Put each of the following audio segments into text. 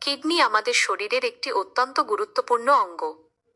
Kidney আমাদের শরীরের একটি অত্যন্ত গুরুত্বপূর্ণ অঙ্গ।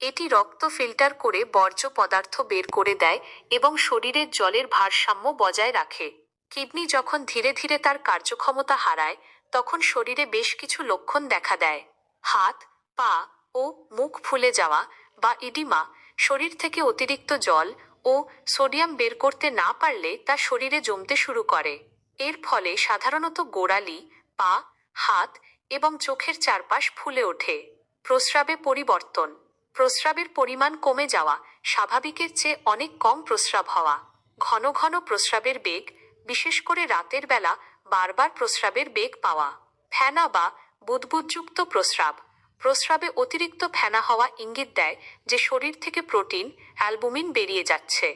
এটি রক্ত ফিল্টার করে বর্জ্য পদার্থ বের করে দেয় এবং শরীরের জলের ভারসাম্য বজায় রাখে। কিডনি যখন ধীরে ধীরে তার কার্যক্ষমতা হারায়, তখন শরীরে বেশ কিছু লক্ষণ দেখা দেয়। হাত, পা ও মুখ ফুলে যাওয়া বা ইডিমা, শরীর থেকে অতিরিক্ত জল ও সোডিয়াম বের করতে না পারলে তা শরীরে জমতে শুরু করে। এর ফলে সাধারণত গোড়ালি, পা, হাত এবং চোখের চারপাশ ফুলে ওঠে। প্রস্রাবে পরিবর্তন। প্রস্রাবের পরিমাণ কমে যাওয়া, স্বাভাবিকের চেয়ে অনেক কম প্রস্রাব হওয়া। ঘন ঘন প্রস্রাবের বেগ, বিশেষ করে রাতের বেলা বারবার প্রস্রাবের বেগ পাওয়া। ফেনা বা বুদবুদযুক্ত প্রস্রাব। প্রস্রাবে অতিরিক্ত ফেনা হওয়া ইঙ্গিত দেয় যে শরীর থেকে প্রোটিন, অ্যালবুমিন বেরিয়ে যাচ্ছে।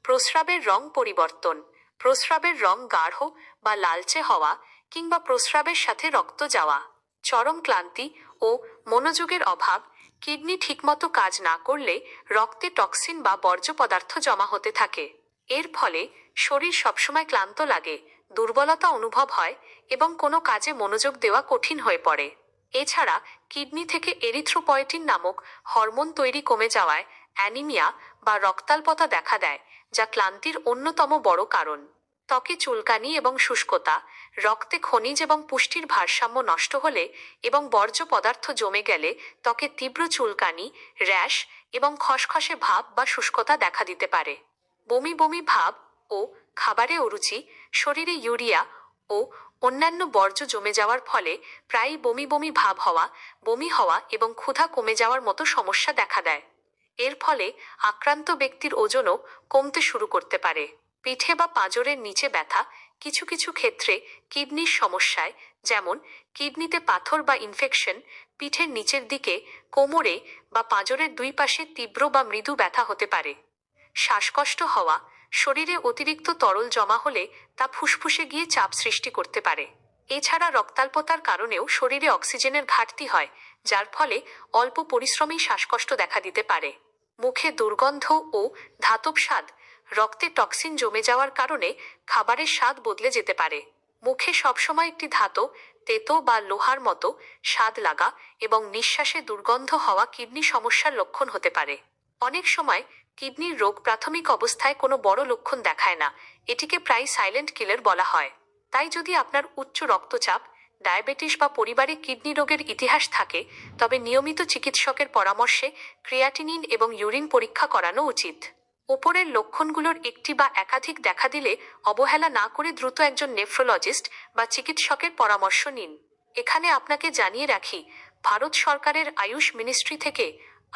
প্রস্রাবের রং পরিবর্তন। প্রস্রাবের রং গাঢ় বা লালচে হওয়া কিংবা প্রস্রাবের সাথে রক্ত যাওয়া। চরম ক্লান্তি ও মনোযোগের অভাব। কিডনি ঠিকমতো কাজ না করলে রক্তে টক্সিন বা বর্জ্য পদার্থ জমা হতে থাকে। এর ফলে শরীর সবসময় ক্লান্ত লাগে, দুর্বলতা অনুভব হয় এবং কোনো কাজে মনোযোগ দেওয়া কঠিন হয়ে পড়ে। এছাড়া কিডনি থেকে এরিথ্রোপয়েটিন নামক হরমোন তৈরি কমে যাওয়ায় অ্যানিমিয়া বা রক্তাল্পতা দেখা দেয়, যা ক্লান্তির অন্যতম বড় কারণ। ত্বকে চুলকানি এবং শুষ্কতা। রক্তে খনিজ এবং পুষ্টির ভারসাম্য নষ্ট হলে এবং বর্জ্য পদার্থ জমে গেলে ত্বকে তীব্র চুলকানি, র্যাশ এবং খসখসে ভাব বা শুষ্কতা দেখা দিতে পারে। বমি বমি ভাব ও খাবারে অরুচি। শরীরে ইউরিয়া ও অন্যান্য বর্জ্য জমে যাওয়ার ফলে প্রায়ই বমি বমি ভাব হওয়া, বমি হওয়া এবং ক্ষুধা কমে যাওয়ার মতো সমস্যা দেখা দেয়। এর ফলে আক্রান্ত ব্যক্তির ওজনও কমতে শুরু করতে পারে। পিঠে বা পাঁজরের নিচে ব্যথা। কিছু কিছু ক্ষেত্রে কিডনির সমস্যায়, যেমন কিডনিতে পাথর বা ইনফেকশন, পিঠের নিচের দিকে, কোমরে বা পাঁজরের দুই পাশে তীব্র বা মৃদু ব্যথা হতে পারে। শ্বাসকষ্ট হওয়া। শরীরে অতিরিক্ত তরল জমা হলে তা ফুসফুসে গিয়ে চাপ সৃষ্টি করতে পারে। এছাড়া রক্তাল্পতার কারণেও শরীরে অক্সিজেনের ঘাটতি হয়, যার ফলে অল্প পরিশ্রমেই শ্বাসকষ্ট দেখা দিতে পারে। মুখে দুর্গন্ধ ও ধাতব স্বাদ। রক্তে টক্সিন জমে যাওয়ার কারণে খাবারের স্বাদ বদলে যেতে পারে। মুখে সবসময় একটি ধাতব, তেতো বা লোহার মতো স্বাদ লাগা এবং নিঃশ্বাসে দুর্গন্ধ হওয়া কিডনি সমস্যার লক্ষণ হতে পারে। অনেক সময় কিডনির রোগ প্রাথমিক অবস্থায় কোনো বড় লক্ষণ দেখায় না। এটিকে প্রায় সাইলেন্ট কিলার বলা হয়। তাই যদি আপনার উচ্চ রক্তচাপ, ডায়াবেটিস বা পরিবারে কিডনি রোগের ইতিহাস থাকে, তবে নিয়মিত চিকিৎসকের পরামর্শে ক্রিয়াটিনিন এবং ইউরিন পরীক্ষা করানো উচিত। উপরের লক্ষণগুলোর একটি বা একাধিক দেখা দিলে অবহেলা না করে দ্রুত একজন নেফ্রোলজিস্ট বা চিকিৎসকের পরামর্শ নিন। এখানে আপনাকে জানিয়ে রাখি, ভারত সরকারের আয়ুষ মিনিস্ট্রি থেকে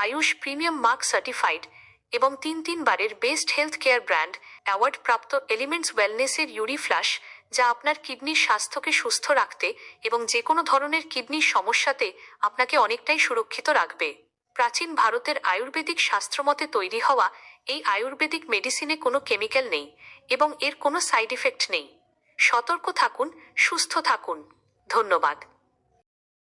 আয়ুষ প্রিমিয়াম মার্ক সার্টিফাইড এবং 3 বারের best health care brand award প্রাপ্ত এলিমেন্টস ওয়েলনেসের ইউরি ফ্লাশ, যা আপনার কিডনির স্বাস্থ্যকে সুস্থ রাখতে এবং যে কোনো ধরনের কিডনির সমস্যাতে আপনাকে অনেকটাই সুরক্ষিত রাখবে। প্রাচীন ভারতের আয়ুর্বেদিক শাস্ত্রমতে তৈরি হওয়া এই আয়ুর্বেদিক মেডিসিনে কোনো কেমিক্যাল নেই এবং এর কোনো সাইড ইফেক্ট নেই। সতর্ক থাকুন, সুস্থ থাকুন। ধন্যবাদ।